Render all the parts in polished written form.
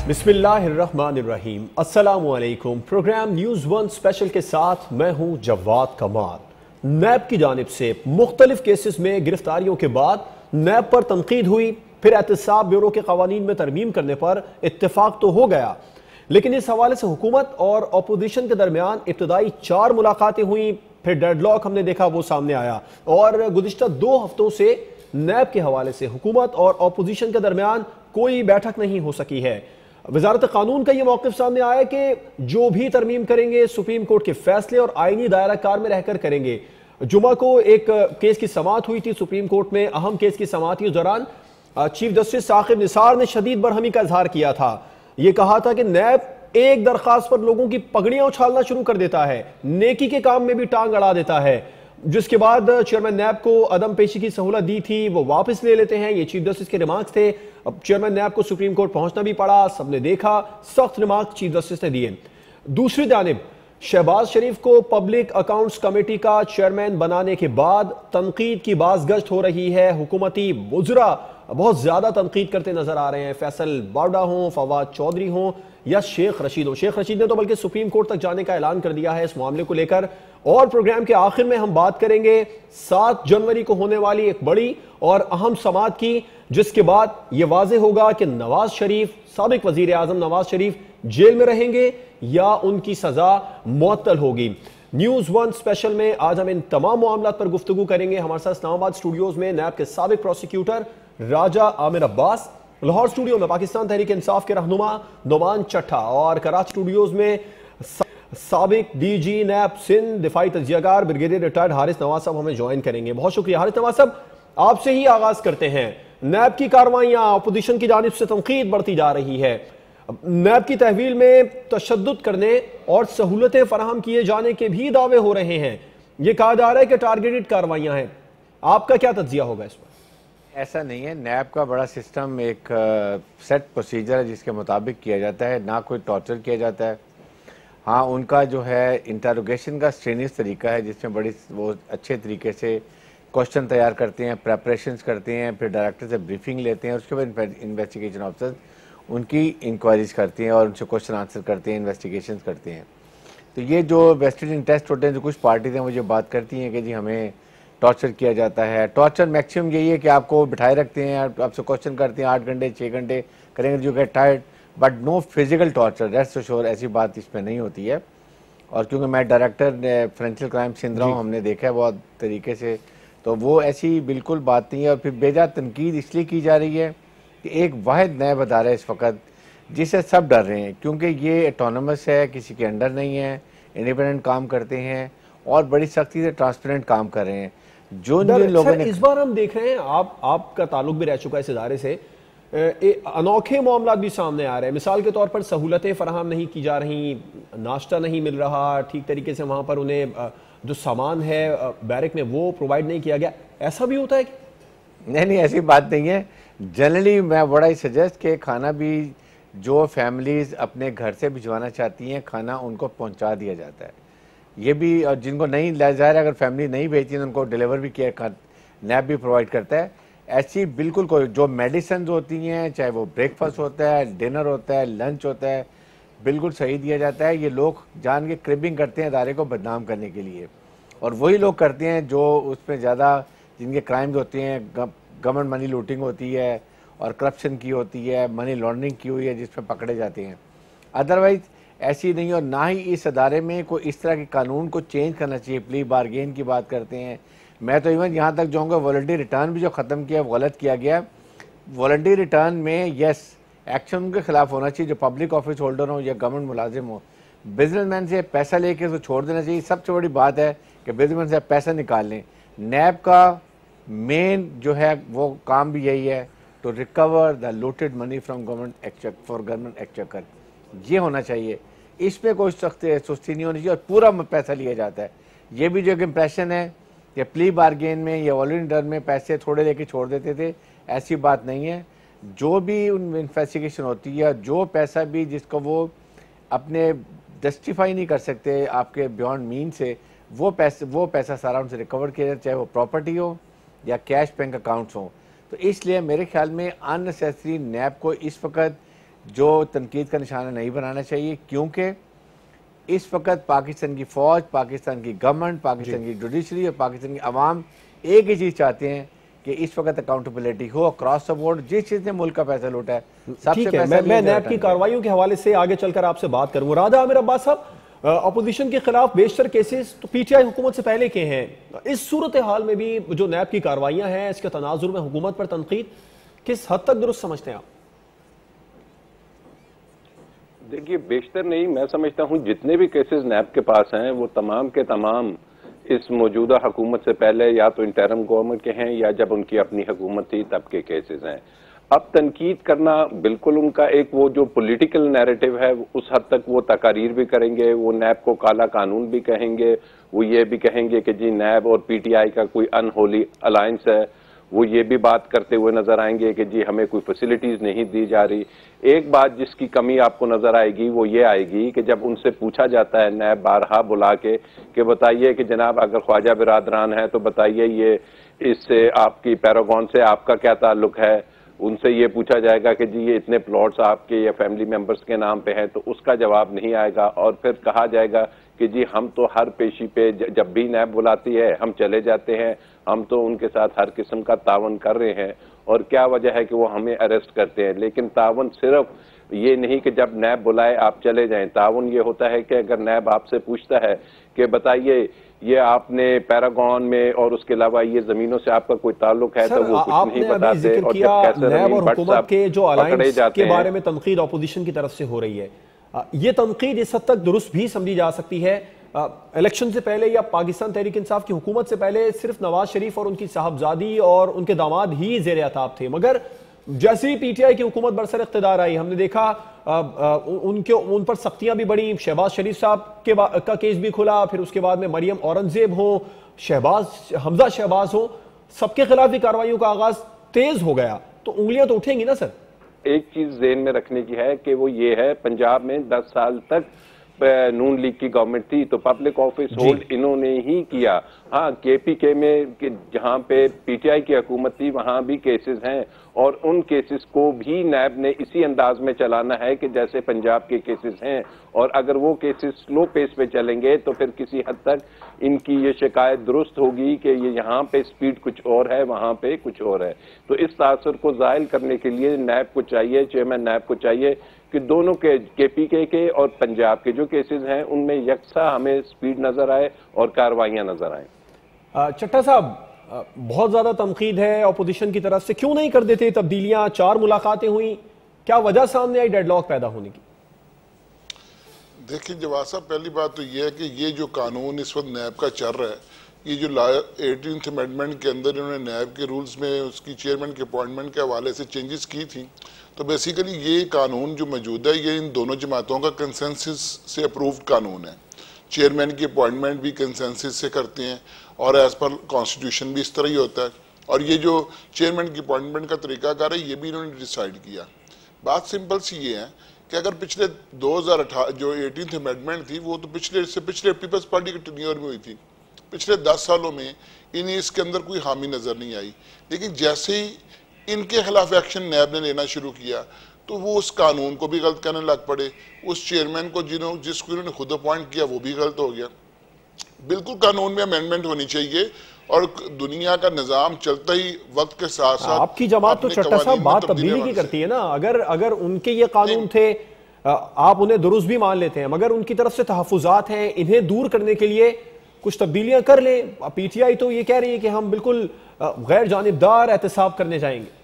बिस्मिल्लाहिर्रहमानिर्रहीम। अस्सलामुअलैकुम। Programme news one special के साथ मैं हूं जवाद कमाल। नैब की जानिब से मुख्तलिफ केसेस में गिरफ्तारियों के बाद नैब पर तनकीद हुई, फिर एहतसाब ब्यूरो के कवानीन में तरमीम करने पर इत्तेफाक तो हो गया, लेकिन इस हवाले से हुकूमत और अपोजिशन के दरमियान इब्तदाई 4 मुलाकातें हुई, फिर डेडलॉक हमने देखा वो सामने आया और गुज़िश्ता 2 हफ्तों से नैब के हवाले से हुकूमत और अपोजिशन के दरमियान कोई बैठक नहीं हो सकी है। वजारत कानून का यह मौक़िफ़ सामने आया कि जो भी तरमीम करेंगे सुप्रीम कोर्ट के फैसले और आईनी दायरा कार में रहकर करेंगे। जुमा को एक केस की समाअत हुई थी सुप्रीम कोर्ट में, अहम केस की समाअत थी। उस दौरान चीफ जस्टिस साकिब निसार ने शदीद बरहमी का इजहार किया था। यह कहा था कि नैब एक दरखास्त पर लोगों की पगड़ियां उछालना शुरू कर देता है, नेकी के काम में भी टांग अड़ा देता है। जिसके बाद चेयरमैन नैब को अदम पेशी की सहूलत दी थी, वो वापस ले लेते हैं। ये चीफ जस्टिस के रिमार्क्स थे। अब चेयरमैन नैब को सुप्रीम कोर्ट पहुंचना भी पड़ा, सबने देखा, सख्त रिमार्क चीफ जस्टिस ने दिए। दूसरी जानिब शहबाज शरीफ को पब्लिक अकाउंट्स कमेटी का चेयरमैन बनाने के बाद तनकीद की बाज़गश्त हो रही है। हुकूमती वुज़रा बहुत ज्यादा तनकीद करते नजर आ रहे हैं, फैसल बावडा हों, फवाद चौधरी हों या शेख रशीद हो। शेख रशीद ने तो बल्कि सुप्रीम कोर्ट तक जाने का ऐलान कर दिया है इस मामले को लेकर। और प्रोग्राम के आखिर में हम बात करेंगे 7 जनवरी को होने वाली एक बड़ी और अहम समाअत की, जिसके बाद यह वाज़ेह होगा कि नवाज शरीफ, साबिक वजीर आजम नवाज शरीफ जेल में रहेंगे या उनकी सजा मुअत्तल होगी। न्यूज़ वन स्पेशल में आज हम इन तमाम मामलात पर गुफ्तगू करेंगे। हमारे साथ इस्लामाबाद स्टूडियोज में नैब के साबिक प्रोसिक्यूटर राजा आमिर अब्बास, लाहौर स्टूडियो में पाकिस्तान तहरीक इंसाफ के रहनुमा नोमान चट्टा और कराची स्टूडियोज में साबिक डीजी नैब सिंध दिफाई तजियाकार ब्रिगेडियर रिटायर्ड हारिस नवाज साहब हमें ज्वाइन करेंगे। बहुत शुक्रिया हारिस नवाज साहब, आपसे ही आगाज करते हैं। नैब की कार्रवाइयां, अपोजिशन की जानिब से तनकीद बढ़ती जा रही है। नैब की तहवील में तशद्दुद करने और सहूलतें फराहम किए जाने के भी दावे हो रहे हैं। यह कहा जा रहा है कि टारगेटेड कार्रवाइयां हैं। आपका क्या तज्जिया होगा इस पर? ऐसा नहीं है। नैब का बड़ा सिस्टम एक सेट प्रोसीजर है जिसके मुताबिक किया जाता है, ना कोई टॉर्चर किया जाता है। हाँ, उनका जो है इंटरोगेशन का स्ट्रेनियस तरीका है जिसमें बड़ी वो अच्छे तरीके से क्वेश्चन तैयार करते हैं, प्रेपरेशंस करते हैं, फिर डायरेक्टर से ब्रीफिंग लेते हैं, उसके बाद इन्वेस्टिगेशन ऑफिसर उनकी इंक्वायरीज करती हैं और उनसे क्वेश्चन आंसर करते हैं, इन्वेस्टिगेशन करते हैं। तो ये जो वेस्टेड इंटरेस्ट होते हैं, जो कुछ पार्टीज हैं मुझे बात करती हैं कि जी हमें टॉर्चर किया जाता है। टॉर्चर मैक्सिमम यही है कि आपको बिठाए रखते हैं, आपसे क्वेश्चन करते हैं, 8 घंटे 6 घंटे करेंगे, जो get tired, but no physical torture, rest sure ऐसी बात इसमें नहीं होती है। और क्योंकि मैं डायरेक्टर फाइनेंशियल क्राइम सिंध रहा हूँ, हमने देखा है बहुत तरीके से, तो वो ऐसी बिल्कुल बात नहीं है। और फिर बेजा तनकीद इसलिए की जा रही है कि एक वाहिद नैब अदारा है इस वक्त जिसे सब डर रहे हैं, क्योंकि ये ऑटोनमस है, किसी के अंडर नहीं है, इंडिपेंडेंट काम करते हैं और बड़ी सख्ती से ट्रांसपेरेंट काम कर रहे हैं। जो लोगों ने इस बार हम देख रहे हैं, आपका ताल्लुक भी रह चुका है इस इदारे से, अनोखे मामला भी सामने आ रहे हैं। मिसाल के तौर पर सहूलतें फराहम नहीं की जा रही, नाश्ता नहीं मिल रहा ठीक तरीके से, वहां पर उन्हें जो सामान है बैरक में वो प्रोवाइड नहीं किया गया। ऐसा भी होता है कि नहीं, ऐसी बात नहीं है। जनरली मैं बड़ा ही सजेस्ट कि खाना भी जो फैमिलीज अपने घर से भिजवाना चाहती हैं, खाना उनको पहुंचा दिया जाता है। ये भी, और जिनको नहीं ज़ाहिर अगर फैमिली नहीं भेजती है उनको डिलीवर भी किया, नैब भी प्रोवाइड करता है। ऐसी बिल्कुल कोई जो मेडिसिन होती हैं, चाहे वो ब्रेकफास्ट होता है, डिनर होता है, लंच होता है, बिल्कुल सही दिया जाता है। ये लोग जान के क्रिबिंग करते हैं इदारे को बदनाम करने के लिए, और वही लोग करते हैं जो उसमें ज़्यादा जिनके क्राइम्स होते हैं, गवर्नमेंट मनी लूटिंग होती है और करप्शन की होती है, मनी लॉन्ड्रिंग की हुई है, जिसमें पकड़े जाते हैं। अदरवाइज़ ऐसी नहीं, और ना ही इस अदारे में कोई इस तरह के कानून को चेंज करना चाहिए। प्ली बारगेन की बात करते हैं, मैं तो इवन यहाँ तक जाऊँगा वॉलंटरी रिटर्न भी जो ख़त्म किया गलत किया गया। वॉलंटरी रिटर्न में यस एक्शन उनके खिलाफ होना चाहिए जो पब्लिक ऑफिस होल्डर हो या गवर्नमेंट मुलाजिम हो। बिजनेसमैन से पैसा लेके उसको छोड़ देना चाहिए। सबसे बड़ी बात है कि बिजनेसमैन से पैसा निकाल लें। नैब का मेन जो है वो काम भी यही है, to recover the looted money from government exchequer for government exchequer, ये होना चाहिए। इसमें कोई सुस्ती नहीं होनी चाहिए और पूरा पैसा लिया जाता है। ये भी जो एक इम्प्रेशन है कि प्ली बारगेन में या वॉलंटरी रिटर्न में पैसे थोड़े लेके छोड़ देते थे, ऐसी बात नहीं है। जो भी उन इन्वेस्टिगेशन होती है, जो पैसा भी जिसको वो अपने जस्टिफाई नहीं कर सकते आपके बियॉन्ड मीन से, वो पैसा सारा उनसे रिकवर किया जाए, चाहे वो प्रॉपर्टी हो या कैश बैंक अकाउंट्स हो। तो इसलिए मेरे ख्याल में अननेसेसरी नैब को इस वक्त जो तनकीद का निशाना नहीं बनाना चाहिए, क्योंकि इस वक्त पाकिस्तान की फ़ौज, पाकिस्तान की गवर्नमेंट, पाकिस्तान की जुडिशरी और पाकिस्तान की आवाम एक ही चीज़ चाहते हैं कि इस वक्त अकाउंटेबिलिटी हो अक्रॉस द बोर्ड। जिस चीज़ ने मुल्क का पैसा लूटा है, सबसे पैसा मैं नैब की कार्रवाइयों के हवाले से आगे चलकर आपसे बात करूंगा। राधा आमिर अब्बास साहब, अपोजिशन के खिलाफ बेशतर केसेस तो पीटीआई हुकूमत से पहले के हैं, इस सूरत हाल में भी जो नैब की कार्रवाइयां हैं, इसके तनाजुर में हुकूमत पर तनकीद किस हद तक दुरुस्त समझते हैं आप? देखिए, बेशतर नहीं, मैं समझता हूं जितने भी केसेस नैब के पास हैं वो तमाम के तमाम इस मौजूदा हुकूमत से पहले या तो इंटरम गवर्नमेंट के हैं या जब उनकी अपनी हुकूमत थी तब के केसेस हैं। अब तनकीद करना बिल्कुल उनका एक वो जो पॉलिटिकल नैरेटिव है उस हद तक वो तकारीर भी करेंगे, वो नैब को काला कानून भी कहेंगे, वो ये भी कहेंगे कि जी नैब और पीटीआई का कोई अनहोली अलायंस है, वो ये भी बात करते हुए नजर आएंगे कि जी हमें कोई फैसिलिटीज नहीं दी जा रही। एक बात जिसकी कमी आपको नजर आएगी वो ये आएगी कि जब उनसे पूछा जाता है नैब बारहा बुला के कि बताइए कि जनाब अगर ख्वाजा बिरादरान है तो बताइए ये इससे आपकी पैरागॉन से आपका क्या ताल्लुक है, उनसे ये पूछा जाएगा कि जी ये इतने प्लॉट्स आपके या फैमिली मेंबर्स के नाम पे हैं, तो उसका जवाब नहीं आएगा। और फिर कहा जाएगा कि जी हम तो हर पेशी पे जब भी नैब बुलाती है हम चले जाते हैं, हम तो उनके साथ हर किस्म का तावन कर रहे हैं और क्या वजह है कि वो हमें अरेस्ट करते हैं। लेकिन तावन सिर्फ ये नहीं कि जब नैब बुलाए आप चले जाएं, तावन ये होता है कि अगर नैब आपसे पूछता है कि बताइए ये आपने पैरागॉन में और उसके अलावा ये जमीनों से आपका कोई ताल्लुक है, तो वो कुछ नहीं बताते। और जब कैसे नैब और हुकूमत के जो अलायंस के बारे में तनकीद अपोजिशन की तरफ से हो रही है, ये तनकीद इस हद तक दुरुस्त भी समझी जा सकती है। इलेक्शन से पहले या पाकिस्तान तहरीक इंसाफ की हुकूमत से पहले सिर्फ नवाज शरीफ और उनकी साहबजादी और उनके दामाद ही जेर अताब थे, मगर जैसे ही पीटीआई की हुकूमत बरसर इख्तिदार आई हमने देखा उन पर सख्तियां भी बढ़ी। शहबाज शरीफ साहब का केस भी खुला, फिर उसके बाद में मरियम औरंगजेब हो, हमजा शहबाज हो, सबके खिलाफ भी कार्रवाइयों का आगाज तेज हो गया, तो उंगलियां तो उठेंगी ना सर? एक चीज ज़हन में रखने की है कि वो ये है, पंजाब में 10 साल तक नून लीग की गवर्नमेंट थी तो पब्लिक ऑफिस होल्ड इन्होंने ही किया। हाँ, केपीके में जहां पे पीटीआई की हुकूमत थी वहां भी केसेस हैं और उन केसेस को भी नैब ने इसी अंदाज में चलाना है कि जैसे पंजाब के केसेस हैं, और अगर वो केसेस स्लो पेस पे चलेंगे तो फिर किसी हद तक इनकी ये शिकायत दुरुस्त होगी कि ये यहाँ पे स्पीड कुछ और है, वहां पे कुछ और है। तो इस तासुर को जाहिल करने के लिए नैब को चाहिए, चेयरमैन नैब को चाहिए कि दोनों के केपीके के और पंजाब के जो केसेस हैं उनमें यकसा हमें स्पीड नजर आए और कार्रवाइयां नजर आए। चट्टा साहब, बहुत ज्यादा तनकीद है अपोजिशन की तरफ से, क्यों नहीं कर देते तब्दीलियां? 4 मुलाकातें हुई, क्या वजह सामने आई डेडलॉक पैदा होने की? देखिए जवाब साहब, पहली बात तो यह है कि ये जो कानून इस वक्त नैब का चल रहा है, ये जो 18th अमेंडमेंट के अंदर इन्होंने नैब के रूल्स में उसकी चेयरमैन के अपॉइंटमेंट के हवाले से चेंजेस की थी, तो बेसिकली ये कानून जो मौजूद है ये इन दोनों जमातों का कंसेंसस से अप्रूव्ड कानून है। चेयरमैन की अपॉइंटमेंट भी कंसेंसस से करते हैं और एज पर कॉन्स्टिट्यूशन भी इस तरह ही होता है, और ये जो चेयरमैन की अपॉइंटमेंट का तरीकाकार है ये भी इन्होंने डिसाइड किया। बात सिंपल सी ये है कि अगर पिछले 2018 जो 18th अमेंडमेंट थी वो तो पिछले पीपल्स पार्टी के टेन्योर में हुई थी, पिछले 10 सालों में इन्हें इसके अंदर कोई हामी नजर नहीं आई। लेकिन जैसे ही इनके खिलाफ एक्शन नैब ने लेना शुरू किया तो वो उस कानून को भी गलत करने लग पड़े, उस चेयरमैन को जिसको इन्होंने खुद अपॉइंट किया वो भी गलत हो गया। बिल्कुल कानून में अमेंडमेंट होनी चाहिए और दुनिया का निजाम चलता ही वक्त के साथ साथ। आपकी जमात तो चट्टा साहब बात तब्दीली की करती है ना, अगर उनके ये कानून थे आप उन्हें दुरुस्त भी मान लेते हैं, मगर उनकी तरफ से तहफुजात हैं, इन्हें दूर करने के लिए कुछ तब्दीलियां कर लें। पीटीआई तो ये कह रही है कि हम बिल्कुल गैर जानिबदार एहतसाब करने जाएंगे।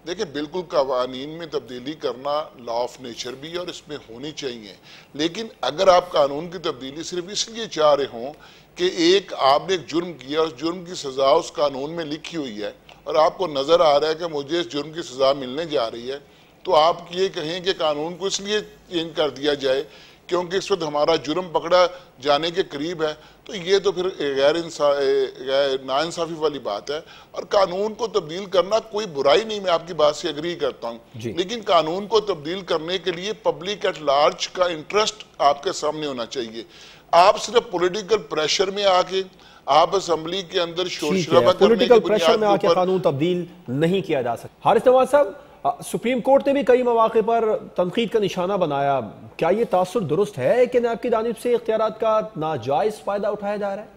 देखिए बिल्कुल कवानीन में तब्दीली करना लॉ ऑफ नेचर भी है और इसमें होनी चाहिए, लेकिन अगर आप कानून की तब्दीली सिर्फ इसलिए चाह रहे हों कि आपने एक जुर्म किया, उस जुर्म की सज़ा उस कानून में लिखी हुई है और आपको नज़र आ रहा है कि मुझे इस जुर्म की सज़ा मिलने जा रही है, तो आप ये कहें कि कानून को इसलिए चेंज कर दिया जाए क्योंकि इस वक्त हमारा जुर्म पकड़ा जाने के करीब है, तो ये तो फिर नाइंसाफ़ी वाली बात है। और कानून को तब्दील करना कोई बुराई नहीं, मैं आपकी बात से एग्री करता हूँ, लेकिन कानून को तब्दील करने के लिए पब्लिक एट लार्ज का इंटरेस्ट आपके सामने होना चाहिए। आप सिर्फ पॉलिटिकल प्रेशर में आके आप असेंबली के अंदर शोर शराबा करने पॉलिटिकल प्रेशर में आके कानून तब्दील नहीं किया जा सकता। हारिस नवाज साहब, सुप्रीम कोर्ट ने भी कई मौके पर तनकीद का निशाना बनाया। क्या ये तासुर दुरुस्त है कि नैब की जानिब से इख्तियारात का नाजायज़ फ़ायदा उठाया जा रहा है?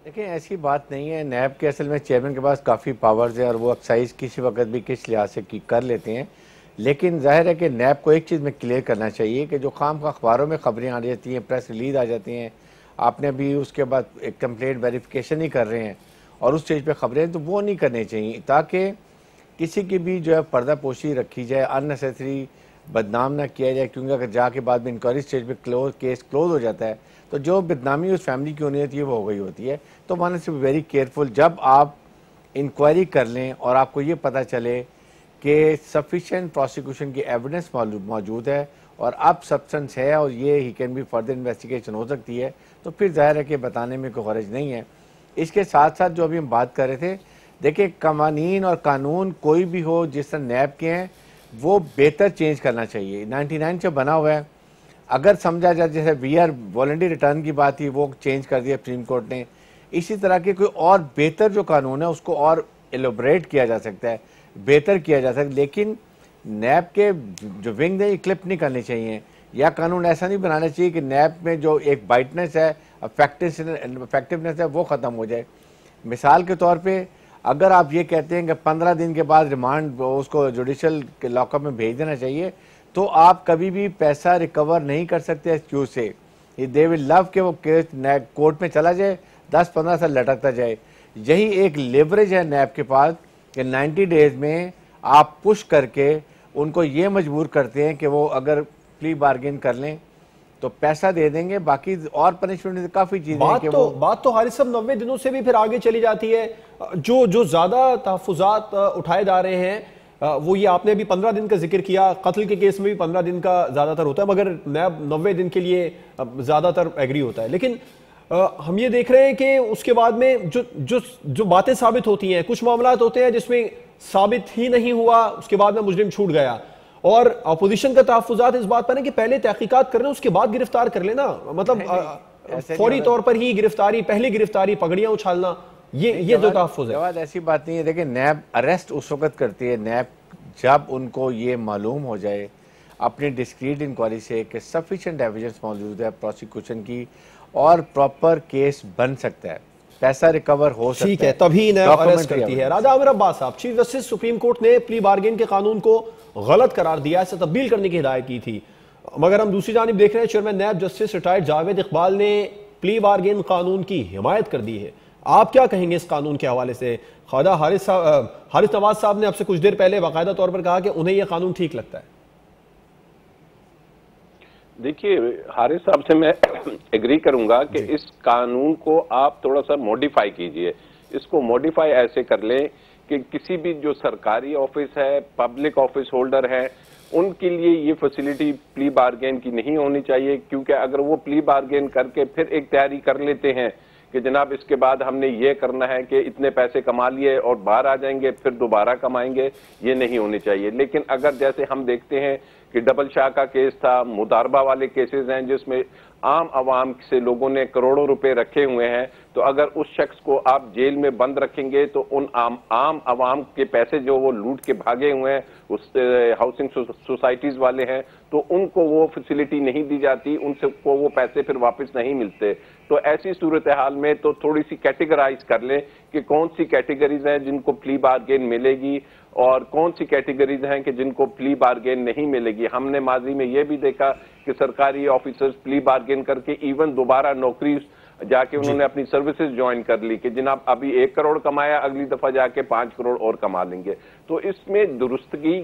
देखिए, ऐसी बात नहीं है। नैब के असल में चेयरमैन के पास काफ़ी पावर्स है और वो एक्साइज किसी वक्त भी किस लिहाज से कर लेते हैं। लेकिन जाहिर है कि नैब को एक चीज़ में क्लियर करना चाहिए कि जो खाम का अखबारों में खबरें आ जाती हैं, प्रेस रिलीज आ जाती हैं, आपने भी उसके बाद एक कंप्लेंट वेरिफिकेशन ही कर रहे हैं और उस स्टेज पे खबरें, तो वो नहीं करनी चाहिए ताकि किसी की भी जो है पर्दापोशी रखी जाए, अननेसेसरी बदनाम ना किया जाए। क्योंकि अगर जाके बाद में इंक्वायरी स्टेज पे केस क्लोज हो जाता है तो जो बदनामी उस फैमिली की होनी होती है वो हो गई होती है। तो वन से वेरी केयरफुल जब आप इंक्वायरी कर लें और आपको ये पता चले कि सफिशिएंट प्रोसिक्यूशन की एविडेंस मौजूद है और अब सब्सटेंस है और ये he can be further investigation हो सकती है, तो फिर जाहिर है कि बताने में कोई हर्ज नहीं है। इसके साथ साथ जो अभी हम बात कर रहे थे, देखिए कवानीन और कानून कोई भी हो जिस तरह नैब के हैं वो बेहतर चेंज करना चाहिए। 99 से बना हुआ है, अगर समझा जाए जैसे वीआर वॉलंटरी रिटर्न की बात थी वो चेंज कर दिया सुप्रीम कोर्ट ने, इसी तरह के कोई और बेहतर जो कानून है उसको और एलोबरेट किया जा सकता है, बेहतर किया जा सकता है। लेकिन नैब के जो विंग है ये क्लिप नहीं करनी चाहिए, या कानून ऐसा नहीं बनाना चाहिए कि नैब में जो एक बाइटनेस है, इफेक्टिवनेस है वो ख़त्म हो जाए। मिसाल के तौर पे अगर आप ये कहते हैं कि 15 दिन के बाद रिमांड उसको जुडिशल के लॉकअप में भेज देना चाहिए, तो आप कभी भी पैसा रिकवर नहीं कर सकते एक्सक्यू से। दे विल लव के वो केस कोर्ट में चला जाए, 10-15 साल लटकता जाए। यही एक लेवरेज है नैब के पास कि 90 डेज में आप पुश करके उनको ये मजबूर करते हैं कि वो अगर प्ली बार्गेन कर लें तो पैसा दे देंगे, बाकी और पनिशमेंट काफ़ी चीज़ें बात तो हारिस साहब 90 दिनों से भी फिर आगे चली जाती है। जो ज़्यादा तहफ़्फ़ुज़ात उठाए जा रहे हैं वो ये आपने अभी 15 दिन का जिक्र किया, कत्ल के केस में भी 15 दिन का ज़्यादातर होता है, मगर नैब 90 दिन के लिए ज़्यादातर एग्री होता है। लेकिन हम ये देख रहे हैं कि उसके बाद में जो बातें साबित होती हैं, कुछ मामला होते हैं जिसमें साबित ही नहीं हुआ, उसके बाद में मुजरिम छूट गया, और अपोजिशन का तहफ़्फ़ुज़ात इस बात पर है कि पहले तहकीकात कर लें उसके बाद गिरफ्तार कर लेना, मतलब फौरी तौर पर ही गिरफ्तारी, पहली गिरफ्तारी, पगड़ियां उछालना, ये जो तहफ़्फ़ुज़ है। ऐसी बात नहीं है। देखिए, नैब अरेस्ट उस वक्त करती है, नैब जब उनको ये मालूम हो जाए अपनी डिस्क्रीट इंक्वायरी से कि सफिशिएंट एविडेंस मौजूद है प्रोसिक्यूशन की और प्रॉपर केस बन सकता है, पैसा रिकवर हो सकता है, ठीक है, तभी नैब अरेस्ट करती है। राजा आमिर अब्बास साहब, चीफ जस्टिस सुप्रीम कोर्ट ने प्ली बार्गेन के कानून को गलत करार दिया, इसे तब्दील करने की हिदायत की थी, मगर हम दूसरी जानिब देख रहे हैं chairman NAB justice retired Javed Iqbal ने प्ली बार्गेन कानून की हिमायत कर दी है। आप क्या कहेंगे इस कानून के हवाले से? ख्वाजा हारिस नवाज साहब ने आपसे कुछ देर पहले बाकायदा तौर पर कहा कि उन्हें यह कानून ठीक लगता है। देखिए, हारिस साहब से मैं एग्री करूंगा कि इस कानून को आप थोड़ा सा मॉडिफाई कीजिए। इसको मॉडिफाई ऐसे कर लें कि किसी भी जो सरकारी ऑफिस है, पब्लिक ऑफिस होल्डर है, उनके लिए ये फैसिलिटी प्ली बार्गेन की नहीं होनी चाहिए, क्योंकि अगर वो प्ली बार्गेन करके फिर एक तैयारी कर लेते हैं कि जनाब इसके बाद हमने ये करना है कि इतने पैसे कमा लिए और बाहर आ जाएंगे फिर दोबारा कमाएंगे, ये नहीं होनी चाहिए। लेकिन अगर जैसे हम देखते हैं कि डबल शाह का केस था, मुदारबा वाले केसेस हैं जिसमें आम आवाम से लोगों ने करोड़ों रुपए रखे हुए हैं, तो अगर उस शख्स को आप जेल में बंद रखेंगे तो उन आम आवाम के पैसे जो वो लूट के भागे हुए हैं, उस हाउसिंग सोसाइटीज वाले हैं, तो उनको वो फैसिलिटी नहीं दी जाती, उनसे को वो पैसे फिर वापस नहीं मिलते। तो ऐसी सूरत हाल में तो थोड़ी सी कैटेगराइज कर लें कि कौन सी कैटेगरीज हैं जिनको प्ली बार्गेन मिलेगी और कौन सी कैटेगरीज हैं कि जिनको प्ली बार्गेन नहीं मिलेगी। हमने माजी में यह भी देखा कि सरकारी ऑफिसर्स प्ली बार्गेन करके इवन दोबारा नौकरी जाके उन्होंने अपनी सर्विसेज ज्वाइन कर ली कि जनाब अभी 1 करोड़ कमाया, अगली दफा जाके 5 करोड़ और कमा लेंगे। तो इसमें दुरुस्तगी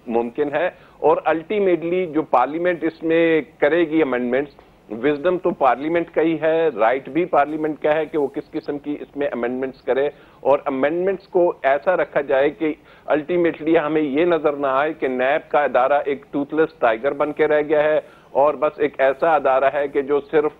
मुमकिन है और अल्टीमेटली जो पार्लियामेंट इसमें करेगी अमेंडमेंट्स, विजडम तो पार्लियामेंट का ही है, राइट भी पार्लियामेंट का है कि वो किस किस्म की इसमें अमेंडमेंट्स करे, और अमेंडमेंट्स को ऐसा रखा जाए कि अल्टीमेटली हमें ये नजर ना आए कि नैब का अदारा एक टूथलेस टाइगर बन के रह गया है और बस एक ऐसा अदारा है कि जो सिर्फ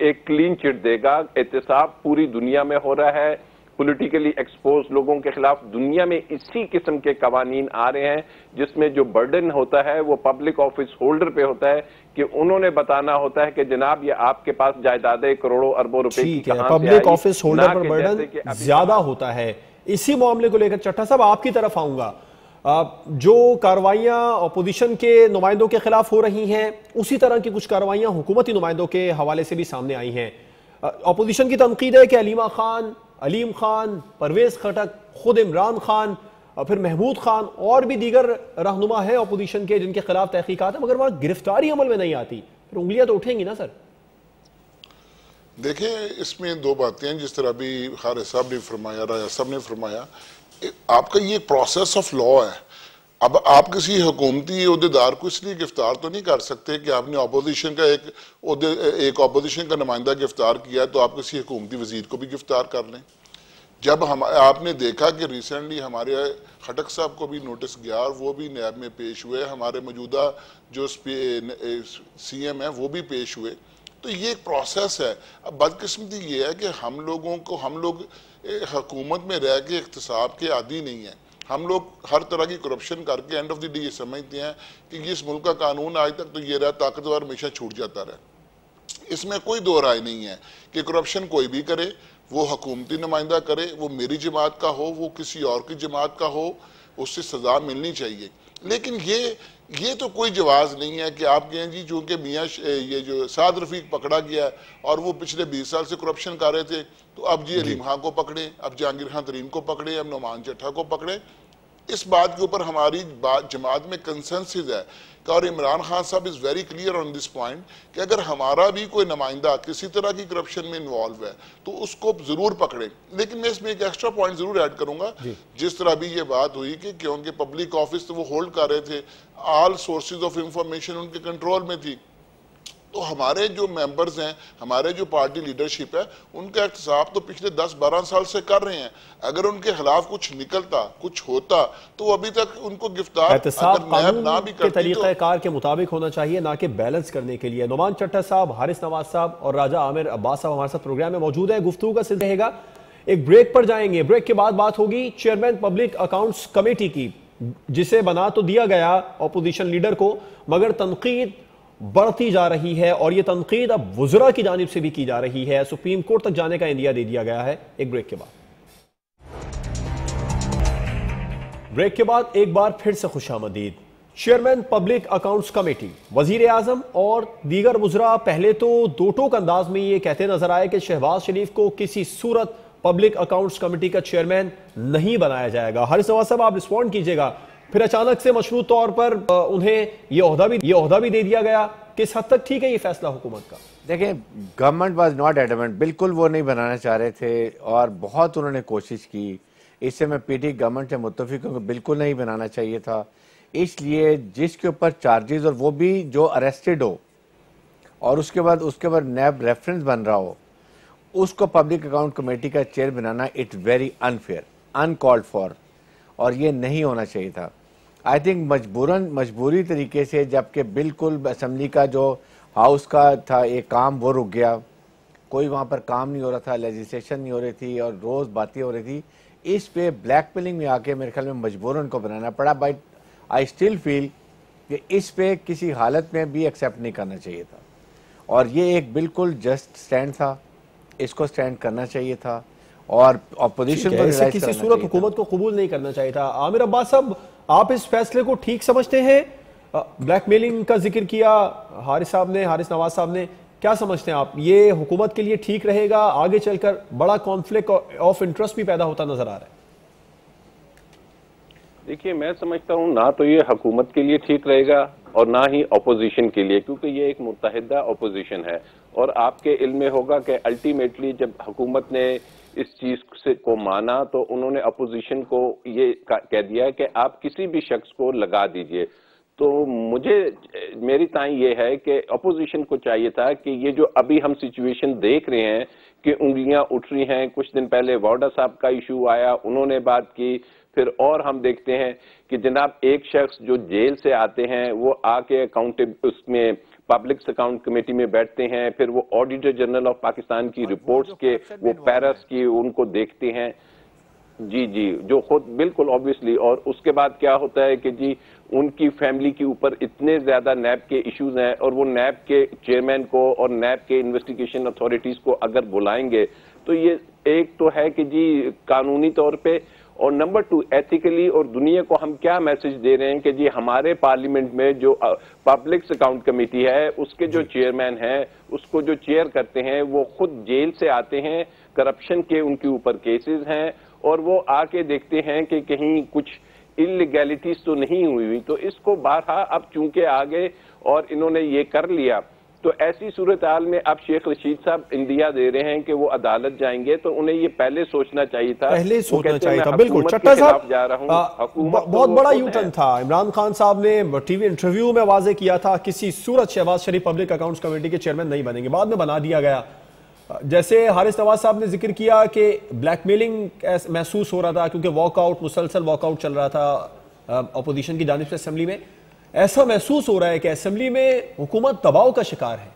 एक क्लीन चिट देगा। एहतसाब पूरी दुनिया में हो रहा है, पॉलिटिकली एक्सपोज लोगों के खिलाफ दुनिया में इसी किस्म के कवानीन आ रहे हैं जिसमें जो बर्डन होता है वो पब्लिक ऑफिस होल्डर पे होता है कि उन्होंने बताना होता है कि जनाब ये आपके पास जायदादें करोड़ों अरबों रुपए की कहां से आई। पब्लिक ऑफिस होल्डर पर बर्डन ज्यादा होता है। इसी मामले को लेकर चट्टा साहब आपकी तरफ आऊंगा, जो कार्रवाइयां अपोजिशन के नुमाइंदों के खिलाफ हो रही हैं, उसी तरह की कुछ कार्रवाइयां हुकूमती नुमाइंदों के हवाले से भी सामने आई हैं। अपोजिशन की तनकीद है कि अलीम खान, परवेज खटक, खुद इमरान खान, फिर महमूद खान और भी दीगर रहनुमा हैं अपोजिशन के जिनके खिलाफ तहकीकात है, मगर वहां गिरफ्तारी अमल में नहीं आती, फिर उंगलियां तो उठेंगी ना सर। देखिए, इसमें दो बातें हैं, जिस तरह अभी खारिज साहब ने फरमाया, राजा साहब ने फरमाया, आपका ये प्रोसेस ऑफ लॉ है। अब आप किसी हुकूमती अहदेदार को इसलिए गिरफ्तार तो नहीं कर सकते कि आपने अपोजिशन का एक अपोजिशन का नुमाइंदा गिरफ्तार किया तो आप किसी हुकूमती वजीर को भी गिरफ्तार कर लें। जब हम आपने देखा कि रिसेंटली हमारे खटक साहब को भी नोटिस गया और वो भी नैब में पेश हुए, हमारे मौजूदा जो CM है वो भी पेश हुए, तो ये एक प्रोसेस है। अब बदकिस्मती ये है कि हम लोग हुकूमत में रह के इख्तिसाब के आदी नहीं है। हम लोग हर तरह की करप्शन करके एंड ऑफ द डे ये समझते हैं कि इस मुल्क का कानून आज तक तो ये रहा ताकतवर हमेशा छूट जाता रहा। इसमें कोई दो राय नहीं है कि करप्शन कोई भी करे, वो हुकूमती नुमाइंदा करे, वो मेरी जमात का हो, वो किसी और की जमात का हो, उससे सजा मिलनी चाहिए। लेकिन ये तो कोई जवाब नहीं है कि आप कहें जी चूंकि मियाँ ये जो साद रफीक पकड़ा गया और वो पिछले 20 साल से करप्शन कर रहे थे, तो अब जी अलीम खां को पकड़े, अब जहांगीर खान तरीन को पकड़े, अब नुमान चट्टा को पकड़े। इस बात के ऊपर हमारी जमात में कंसेंसस है और इमरान खान साहब is very clear on this point कि अगर हमारा भी कोई नुमाइंदा किसी तरह की करप्शन में इन्वॉल्व है तो उसको जरूर पकड़े। लेकिन मैं इसमें एक एक्स्ट्रा पॉइंट जरूर ऐड करूंगा, जिस तरह भी ये बात हुई कि क्योंकि पब्लिक ऑफिस तो वो होल्ड कर रहे थे, ऑल सोर्सेज ऑफ इंफॉर्मेशन उनके कंट्रोल में थी, तो हमारे जो मेंबर्स हैं, हमारे जो पार्टी लीडरशिप है, उनका एहतसाब तो पिछले 10-12 साल से कर रहे हैं। अगर उनके खिलाफ कुछ निकलता, कुछ होता, तो अभी तक उनको गिरफ्तार ना भी करती, तरीक़ाकार के मुताबिक होना चाहिए, ना कि बैलेंस करने के लिए। नुमान चट्टा साहब, हारिस नवाज साहब और राजा आमिर अब्बास साहब हमारे साथ प्रोग्राम में मौजूद है। गुफ्तगू का सिलसिला रहेगा, एक ब्रेक पर जाएंगे। ब्रेक के बाद बात होगी चेयरमैन पब्लिक अकाउंट्स कमेटी की, जिसे बना तो दिया गया अपोजिशन लीडर को, मगर तनकीद बढ़ती जा रही है और यह तनकीद अब वुज़रा की जानिब से भी की जा रही है। सुप्रीम कोर्ट तक जाने का इंदिया दे दिया गया है। एक ब्रेक के बाद एक बार फिर से खुशामदीद। चेयरमैन पब्लिक अकाउंट्स कमेटी, वजीर आजम और दीगर वुज़रा पहले तो दो टोक अंदाज में ये कहते नजर आए कि शहबाज शरीफ को किसी सूरत पब्लिक अकाउंट्स कमेटी का चेयरमैन नहीं बनाया जाएगा। हारिस नवाज साहब, आप रिस्पॉन्ड कीजिएगा। फिर अचानक से मशरूत तौर पर उन्हें ये ओहदा भी दे दिया गया। किस हद तक ठीक है ये फैसला हुकूमत का? देखें, गवर्नमेंट वाज नॉट एडमेंट, बिल्कुल वो नहीं बनाना चाह रहे थे और बहुत उन्होंने कोशिश की। इससे मैं पीटी गवर्नमेंट से मुत्तफिक हूं कि बिल्कुल नहीं बनाना चाहिए था। इसलिए जिसके ऊपर चार्जेस और वो भी जो अरेस्टेड हो और उसके बाद नैब रेफरेंस बन रहा हो, उसको पब्लिक अकाउंट कमेटी का chair banana it's very unfair, uncalled for, और ये नहीं होना चाहिए था। आई थिंक मजबूरी तरीके से, जबकि बिल्कुल असेंबली का जो हाउस का था एक काम वो रुक गया, कोई वहाँ पर काम नहीं हो रहा था, लेजिस्लेशन नहीं हो रही थी और रोज़ बातें हो रही थी। इस पे ब्लैकमेलिंग में आके मेरे ख्याल में मजबूरन को बनाना पड़ा। बट आई स्टिल फील कि इस पे किसी हालत में भी एक्सेप्ट नहीं करना चाहिए था और ये एक बिल्कुल जस्ट स्टैंड था, इसको स्टैंड करना चाहिए था और अपोजिशन को किसी सूरत हुकूमत को कबूल नहीं करना चाहिए था। आमिर अब्बास साहब, आप इस फैसले को ठीक समझते हैं? ब्लैकमेलिंग का जिक्र किया हारिस नवाज साहब ने, क्या समझते हैं आप, ये हुकूमत के लिए ठीक रहेगा? आगे चलकर बड़ा कॉन्फ्लिक्ट ऑफ इंटरेस्ट भी पैदा होता नजर आ रहा है। देखिए, मैं समझता हूँ ना तो ये हुकूमत के लिए ठीक रहेगा और ना ही अपोजिशन के लिए, क्योंकि ये एक मुत्तहिदा अपोजिशन है। और आपके इल्म में होगा कि अल्टीमेटली जब हुकूमत ने इस चीज से को माना तो उन्होंने अपोजिशन को ये कह दिया कि आप किसी भी शख्स को लगा दीजिए। तो मेरी ताई ये है कि अपोजिशन को चाहिए था कि ये जो अभी हम सिचुएशन देख रहे हैं कि उंगलियां उठ रही हैं, कुछ दिन पहले वाडा साहब का इशू आया, उन्होंने बात की, फिर और हम देखते हैं कि जनाब एक शख्स जो जेल से आते हैं वो आके उसमें पब्लिक अकाउंट कमेटी में बैठते हैं, फिर वो ऑडिटर जनरल ऑफ पाकिस्तान की रिपोर्ट्स के वो पैरस की उनको देखते हैं, जी जी, जो खुद बिल्कुल ऑब्वियसली। और उसके बाद क्या होता है कि जी उनकी फैमिली के ऊपर इतने ज्यादा नैब के इश्यूज हैं और वो नैब के चेयरमैन को और नैब के इन्वेस्टिगेशन अथॉरिटीज को अगर बुलाएंगे तो ये एक तो है कि जी कानूनी तौर पे और नंबर 2 एथिकली और दुनिया को हम क्या मैसेज दे रहे हैं कि जी हमारे पार्लियामेंट में जो पब्लिक अकाउंट कमेटी है उसके जो चेयरमैन है, उसको जो चेयर करते हैं वो खुद जेल से आते हैं, करप्शन के उनके ऊपर केसेस हैं और वो आके देखते हैं कि कहीं कुछ इलीगैलिटीज तो नहीं हुई। तो इसको बारहा अब चूंकि आ गए और इन्होंने ये कर लिया, तो ऐसी सूरत हाल में अब शेख रशीद साहब इंडिया दे रहे हैं कि वो अदालत जाएंगे, तो उन्हें ये पहले सोचना चाहिए था। बिल्कुल। चट्टा साहब, जा रहा हूं, बहुत बड़ा यूटर्न था। इमरान खान साहब ने टीवी इंटरव्यू में वाजे किया था किसी सूरत शहबाज शरीफ पब्लिक अकाउंट्स कमेटी के चेयरमैन नहीं बनेंगे, बाद में बना दिया गया। जैसे हारिस नवाज साहब ने जिक्र किया कि ब्लैकमेलिंग महसूस हो रहा था क्योंकि वॉकआउट, मुसलसल वॉकआउट चल रहा था अपोजिशन की जानिब से असेंबली में। ऐसा महसूस हो रहा है कि असेंबली में हुकूमत दबाव का शिकार है।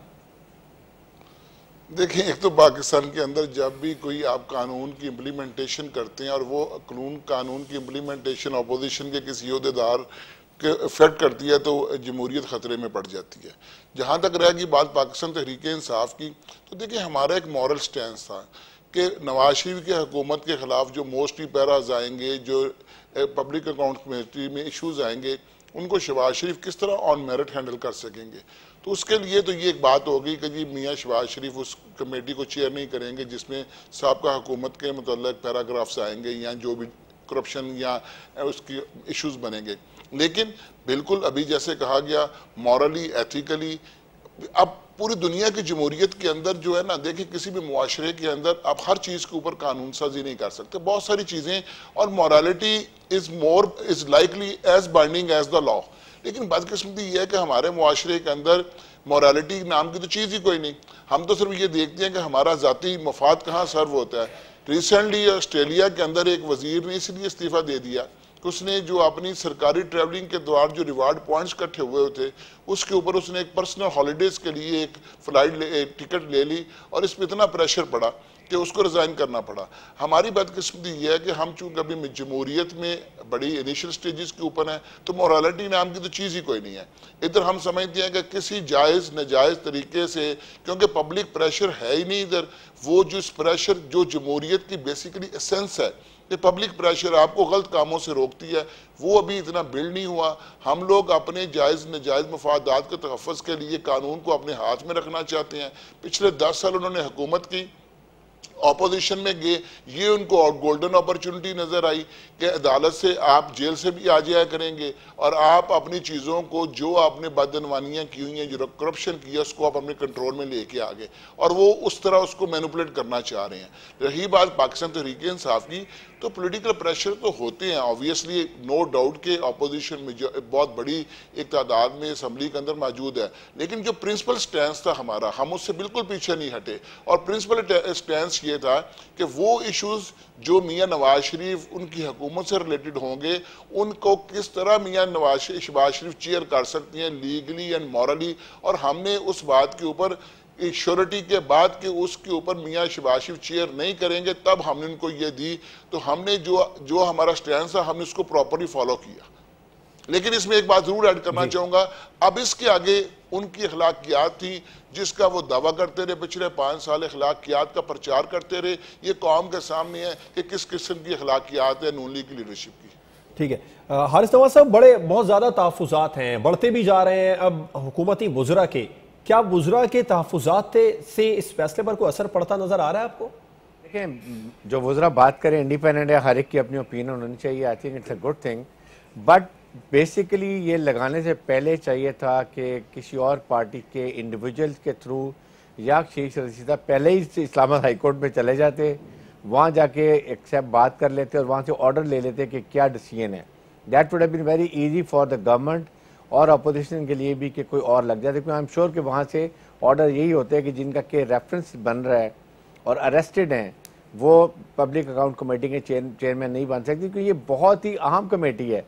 देखिए, एक तो पाकिस्तान के अंदर जब भी कोई आप कानून की इम्प्लीमेंटेशन करते हैं और वो कानून की इम्प्लीमेंटेशन अपोजिशन के किसी ओहदेदार के इफेक्ट करती है तो जमहूरियत खतरे में पड़ जाती है। जहाँ तक रहेगी बात पाकिस्तान तहरीक इंसाफ की, तो देखिए हमारा एक मॉरल स्टैंड था कि नवाज शरीफ की हुकूमत के खिलाफ जो मोस्टली पैराज आएंगे, जो पब्लिक अकाउंट कमेटी में इशूज़ आएंगे, उनको शहबाज शरीफ किस तरह ऑन मेरिट हैंडल कर सकेंगे। तो उसके लिए तो ये एक बात होगी कि जी मियाँ शहबाज शरीफ उस कमेटी को चेयर नहीं करेंगे जिसमें साबका हुकूमत के मुतल्लिक़ पैराग्राफ्स आएंगे या जो भी करप्शन या उसकी इश्यूज बनेंगे। लेकिन बिल्कुल अभी जैसे कहा गया, मॉरली, एथिकली, अब पूरी दुनिया की जमहूरियत के अंदर जो है ना, देखिए किसी भी मुआशरे के अंदर आप हर चीज़ के ऊपर कानून साजी नहीं कर सकते, बहुत सारी चीज़ें, और morality is likely as binding as the law. लेकिन बदकिस्मती ये है कि हमारे मुआशरे के अंदर मॉरलिटी नाम की तो चीज़ ही कोई नहीं। हम तो सिर्फ ये देखते हैं कि हमारा ज़ाती मफाद कहाँ सर्व होता है। रिसेंटली ऑस्ट्रेलिया के अंदर एक वजीर ने इसलिए इस्तीफ़ा दे दिया कि उसने जो अपनी सरकारी ट्रैवलिंग के दौरान जो रिवार्ड पॉइंट्स इकट्ठे हुए थे उसके ऊपर उसने एक पर्सनल हॉलीडेज के लिए एक टिकट ले ली और इस पर इतना प्रेशर पड़ा कि उसको रिज़ाइन करना पड़ा। हमारी बदकिस्मती ये है कि हम चूँकि अभी जमहूरियत में बड़ी इनिशियल स्टेजेस के ऊपर हैं तो मॉरलिटी नाम की तो चीज़ ही कोई नहीं है। इधर हम समझते हैं कि किसी जायज़ नाजायज़ तरीके से, क्योंकि पब्लिक प्रेशर है ही नहीं इधर, वो जो प्रेशर जो जमहूरियत की बेसिकली एसेंस है कि पब्लिक प्रेशर आपको गलत कामों से रोकती है, वो अभी इतना बिल्ड नहीं हुआ। हम लोग अपने जायज़ नाजायज़ मफादात के तहफ़्फ़ुज़ के लिए कानून को अपने हाथ में रखना चाहते हैं। पिछले 10 साल उन्होंने हुकूमत की, ऑपोजिशन में गए, ये उनको गोल्डन अपॉर्चुनिटी नज़र आई कि अदालत से आप जेल से भी आ जाया करेंगे और आप अपनी चीज़ों को, जो आपने बदअनवानियाँ की हुई हैं, जो करप्शन किया, उसको आप अपने कंट्रोल में लेके आ गए और वो उस तरह उसको मैनिपुलेट करना चाह रहे हैं। रही बात पाकिस्तान तहरीक इंसाफ की, तो पॉलिटिकल प्रेशर तो होते हैं ऑब्वियसली, नो डाउट के अपोजिशन में जो बहुत बड़ी एक तादाद में असम्बली के अंदर मौजूद है, लेकिन जो प्रिंसिपल स्टैंस था हमारा, हम उससे बिल्कुल पीछे नहीं हटे। और प्रिंसिपल स्टैंस ये था कि वो इश्यूज जो मियाँ नवाज शरीफ उनकी हुकूमत से रिलेटेड होंगे, उनको किस तरह मियाँ शहबाज शरीफ चेयर कर सकती हैं लीगली एंड मॉरली, और हमने उस बात के ऊपर श्योरिटी के बाद कि उसके ऊपर मियाँ शहबाज शरीफ चेयर नहीं करेंगे, तब हमने उनको ये दी। तो हमने जो हमारा स्टैंड था हमने उसको प्रॉपरली फॉलो किया। लेकिन इसमें एक बात जरूर ऐड करना चाहूँगा, अब इसके आगे उनकी अखलाकियात थी जिसका वो दावा करते रहे, पिछले 5 साल अखलाकियात का प्रचार करते रहे। ये कौम के सामने है कि किस किस्म की अखलाकियात है नून लीग की लीडरशिप की। ठीक है, हारिस नवाज साहब, बहुत ज़्यादा तहफ़्फ़ुज़ात हैं, बढ़ते भी जा रहे हैं अब हुकूमती वज़रा के। क्या वज़रा के तहफ़्फ़ुज़ात से इस फैसले पर कोई असर पड़ता नज़र आ रहा है आपको? देखें, जो वज़रा बात करें इंडिपेंडेंट है, हर एक की अपनी ओपिनियन होनी चाहिए, I think it's a good thing, but basically ये लगाने से पहले चाहिए था कि किसी और पार्टी के इंडिविजुअल्स के थ्रू या शेख रशीद साहब पहले ही इस्लामाबाद हाई कोर्ट में चले जाते, वहाँ जाके एक्सेप्ट बात कर लेते और वहाँ से ऑर्डर ले लेते कि क्या डिसीजन है। That would have been very easy for the government और अपोजिशन के लिए भी कि कोई और लग जाए, क्योंकि आई एम श्योर कि वहाँ से ऑर्डर यही होते हैं कि जिनका के रेफरेंस बन रहा है और अरेस्टेड हैं वो पब्लिक अकाउंट कमेटी के चेयरमैन नहीं बन सकते, क्योंकि ये बहुत ही अहम कमेटी है।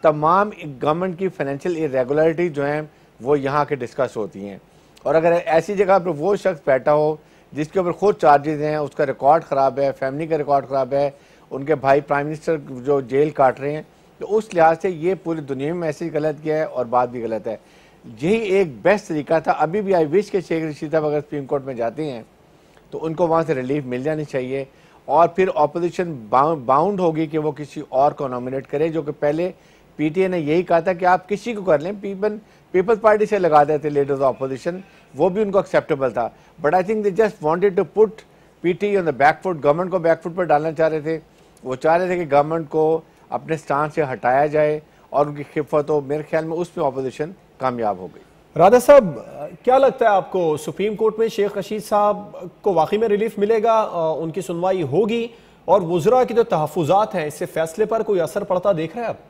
तमाम गवर्नमेंट की फाइनेंशियल इरेगुलरिटी जो हैं वो यहाँ के डिस्कस होती हैं, और अगर ऐसी जगह पर वो शख्स बैठा हो जिसके ऊपर खुद चार्जेस हैं, उसका रिकॉर्ड ख़राब है, फैमिली का रिकॉर्ड ख़राब है, उनके भाई प्राइम मिनिस्टर जो जेल काट रहे हैं, तो उस लिहाज से ये पूरी दुनिया में मैसेज गलत किया है और बात भी गलत है। यही एक बेस्ट तरीका था। अभी भी आई विश के शेख रशीद साहब अगर सुप्रीम कोर्ट में जाते हैं तो उनको वहाँ से रिलीफ मिल जानी चाहिए, और फिर ऑपोजिशन बाउंड होगी कि वो किसी और को नॉमिनेट करे, जो कि पहले पीटीए ने यही कहा था कि आप किसी को कर लें, पीपल्स पार्टी से लगा देते लीडर्स ऑफ ऑपोजिशन, वो भी उनको एक्सेप्टेबल था। But I think they just wanted to put PTA on the backfoot, government को बैकफुट पर डालना चाह रहे थे। वो चाह रहे थे कि गवर्नमेंट को अपने स्टांस से हटाया जाए और उनकी खिफत हो। मेरे ख्याल में उसमें ऑपोजिशन कामयाब हो गई। राजा साहब, क्या लगता है आपको, सुप्रीम कोर्ट में शेख रशीद साहब को वाकई में रिलीफ मिलेगा, उनकी सुनवाई होगी और वुज़रा के जो तहफ़्फ़ुज़ात हैं इससे फैसले पर कोई असर पड़ता देख रहे हैं आप?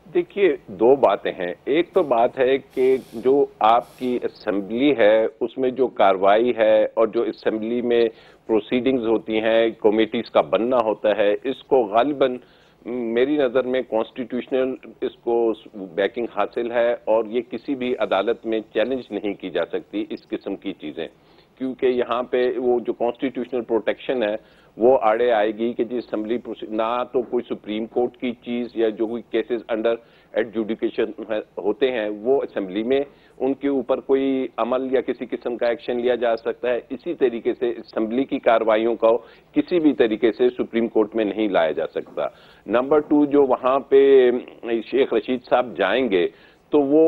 देखिए, दो बातें हैं। एक तो बात है कि जो आपकी असेंबली है उसमें जो कार्रवाई है और जो असेंबली में प्रोसीडिंग्स होती हैं, कमेटीज का बनना होता है, इसको गालिबन मेरी नज़र में कॉन्स्टिट्यूशनल इसको बैकिंग हासिल है और ये किसी भी अदालत में चैलेंज नहीं की जा सकती इस किस्म की चीज़ें, क्योंकि यहाँ पे वो जो कॉन्स्टिट्यूशनल प्रोटेक्शन है वो आड़े आएगी कि जी असेंबली ना तो कोई सुप्रीम कोर्ट की चीज़ या जो कोई केसेस अंडर एडजुडिकेशन होते हैं वो असेंबली में उनके ऊपर कोई अमल या किसी किस्म का एक्शन लिया जा सकता है। इसी तरीके से असेंबली की कार्रवाइयों को किसी भी तरीके से सुप्रीम कोर्ट में नहीं लाया जा सकता। नंबर 2, जो वहाँ पे शेख रशीद साहब जाएंगे तो वो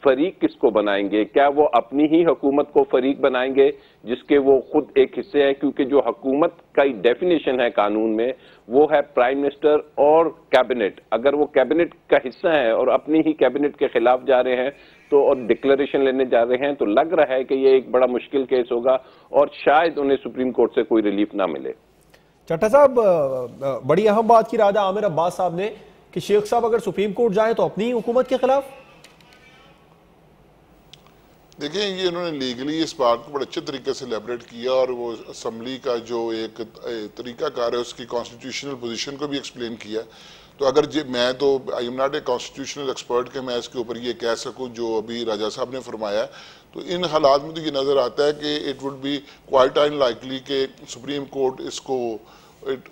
फरीक किसको बनाएंगे? क्या वो अपनी ही हुकूमत को फरीक बनाएंगे जिसके वो खुद एक हिस्से हैं? क्योंकि जो हुकूमत का डेफिनेशन है कानून में वो है प्राइम मिनिस्टर और कैबिनेट। अगर वो कैबिनेट का हिस्सा है और अपनी ही कैबिनेट के खिलाफ जा रहे हैं तो और डिक्लेरेशन लेने जा रहे हैं तो लग रहा है कि ये एक बड़ा मुश्किल केस होगा और शायद उन्हें सुप्रीम कोर्ट से कोई रिलीफ ना मिले। चट्टा साहब, बड़ी अहम बात की राजा आमिर अब्बास साहब ने कि शेख साहब अगर सुप्रीम कोर्ट जाए तो अपनी हुकूमत के खिलाफ। देखिए, ये इन्होंने लीगली इस बात को बड़े अच्छे तरीके से एलैबोरेट किया और वो असम्बली का जो एक तरीकाकार है उसकी कॉन्स्टिट्यूशनल पोजीशन को भी एक्सप्लेन किया। तो अगर मैं तो I am not a constitutional expert कि मैं इसके ऊपर ये कह सकूं जो अभी राजा साहब ने फरमाया, तो इन हालात में तो ये नज़र आता है कि it would be quite unlikely कि सुप्रीम कोर्ट इसको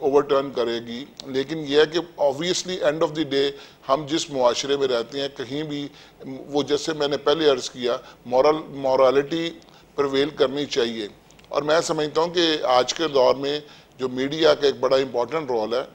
ओवरटर्न करेगी। लेकिन यह है कि obviously end of the day हम जिस मुआशरे में रहते हैं कहीं भी वो, जैसे मैंने पहले अर्ज़ किया, मॉरलिटी प्रवेल करनी चाहिए। और मैं समझता हूँ कि आज के दौर में जो मीडिया का एक बड़ा इंपॉर्टेंट रोल है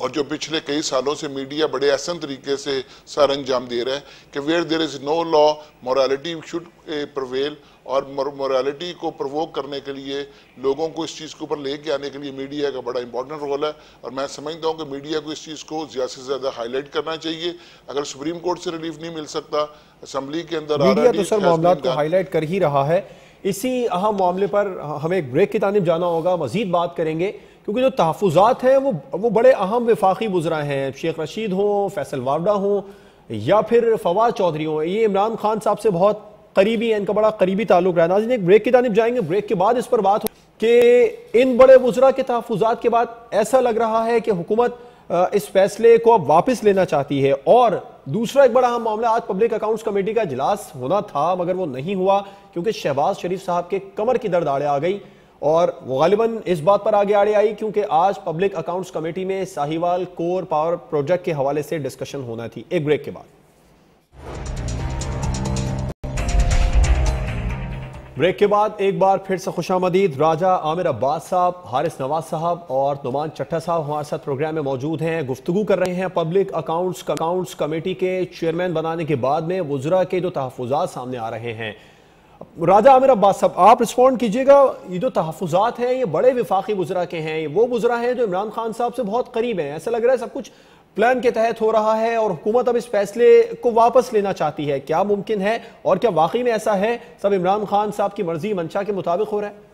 और जो पिछले कई सालों से मीडिया बड़े आसान तरीके से सर अंजाम दे रहा है कि where there is no law morality should prevail, और मोरालिटी को प्रवोक करने के लिए लोगों को इस चीज़ के ऊपर लेके आने के लिए मीडिया का बड़ा इंपॉर्टेंट रोल है। और मैं समझता हूँ कि मीडिया को इस चीज़ को ज़्यादा से ज़्यादा हाईलाइट करना चाहिए। अगर सुप्रीम कोर्ट से रिलीफ नहीं मिल सकता, असेंबली के अंदर मीडिया तो सर मामला को हाईलाइट कर ही रहा है। इसी अहम मामले पर हमें एक ब्रेक की तानिब जाना होगा, मजीद बात करेंगे क्योंकि जो तहफ़्फ़ुज़ात हैं वो बड़े अहम वफाकी गुजरा हैं। शेख रशीद हो, फैसल वावडा हो या फिर फवाद चौधरी हो, ये इमरान खान साहब से बहुत करीबी है, इनका बड़ा करीबी ताल्लुक रहा। नाज़रीन, एक ब्रेक की जानिब जाएंगे। ब्रेक के बाद इस पर बात हो कि इन बड़े वुज़रा के तहफ़्फ़ुज़ात के बाद ऐसा लग रहा है कि हुकूमत इस फैसले को अब वापस लेना चाहती है। और दूसरा एक बड़ा अहम मामला, आज पब्लिक अकाउंट्स कमेटी का इजलास होना था मगर वो नहीं हुआ क्योंकि शहबाज शरीफ साहब के कमर की दर्द आड़े आ गई और वो गालिबन इस बात पर आगे आड़े आई क्योंकि आज पब्लिक अकाउंट्स कमेटी में साहिवाल कोर पावर प्रोजेक्ट के हवाले से डिस्कशन होना थी। एक ब्रेक के बाद। ब्रेक के बाद एक बार फिर से खुशामदीद। राजा आमिर अब्बास साहब, हारिस नवाज साहब और नुमान चट्टा साहब हमारे साथ प्रोग्राम में मौजूद हैं। गुफ्तगू कर रहे हैं पब्लिक अकाउंट्स कमेटी के चेयरमैन बनाने के बाद में वुज़रा के जो तहफ़्फ़ुज़ात सामने आ रहे हैं। राजा आमिर अब्बास साहब, आप रिस्पॉन्ड कीजिएगा। ये जो तहफ़्फ़ुज़ात हैं ये बड़े विफाकी वुज़रा के हैं, वो वुज़रा हैं जो इमरान खान साहब से बहुत करीब हैं। ऐसा लग रहा है सब कुछ प्लान के तहत हो रहा है और हुकूमत अब इस फैसले को वापस लेना चाहती है। क्या मुमकिन है और क्या वाकई में ऐसा है, सब इमरान खान साहब की मर्जी मंशा के मुताबिक हो रहा है?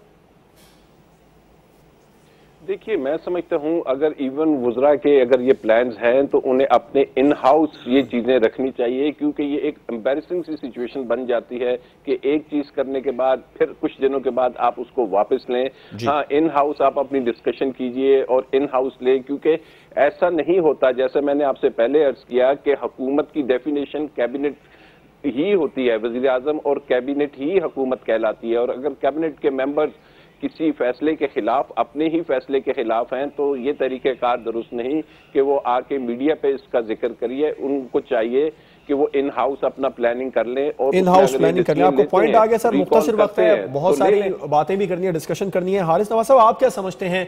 देखिए, मैं समझता हूं अगर इवन वुज़रा के अगर ये प्लान्स हैं तो उन्हें अपने इन हाउस ये चीजें रखनी चाहिए, क्योंकि ये एक एम्बैरेसिंग सी सिचुएशन बन जाती है कि एक चीज करने के बाद फिर कुछ दिनों के बाद आप उसको वापस लें। हाँ, इन हाउस आप अपनी डिस्कशन कीजिए और इन हाउस लें, क्योंकि ऐसा नहीं होता, जैसे मैंने आपसे पहले अर्ज किया कि हुकूमत की डेफिनेशन कैबिनेट ही होती है, वजीर आजम और कैबिनेट ही हुकूमत कहलाती है। और अगर कैबिनेट के मेंबर्स किसी फैसले के खिलाफ, अपने ही फैसले के खिलाफ हैं, तो ये तरीक़ेकार दुरुस्त नहीं कि वो आके मीडिया पे इसका जिक्र करिए। उनको चाहिए कि वो इन हाउस अपना प्लानिंग कर लें और इन हाउस प्लानिंग कर लें। आपको पॉइंट आ गया सर, मुख्तसर वक्त है, बहुत सारी बातें भी करनी है, डिस्कशन करनी है। हारिस नवाज साहब, आप क्या समझते हैं,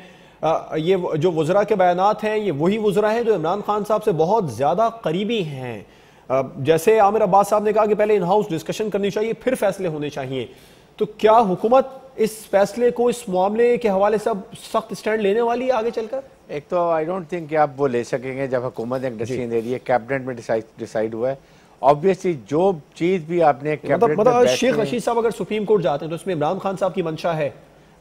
ये जो वज़रा के बयानात हैं, ये वही वज़रा हैं जो इमरान खान साहब से बहुत ज्यादा करीबी हैं? जैसे आमिर अब्बास साहब ने कहा कि पहले इन हाउस डिस्कशन करनी चाहिए, फिर फैसले होने चाहिए, तो क्या हुकूमत इस फैसले को, इस मामले के हवाले से अब सख्त स्टैंड लेने वाली है आगे चलकर? एक तो आई डोंट थिंक कि आप वो ले सकेंगे जब हुकूमत एक डिसीजन दे रही है, कैबिनेट में डिसाइड हुआ है। ऑब्वियसली जो चीज भी आपने मतलब शेख रशीद साहब अगर सुप्रीम कोर्ट जाते हैं तो उसमें इमरान खान साहब की मंशा है?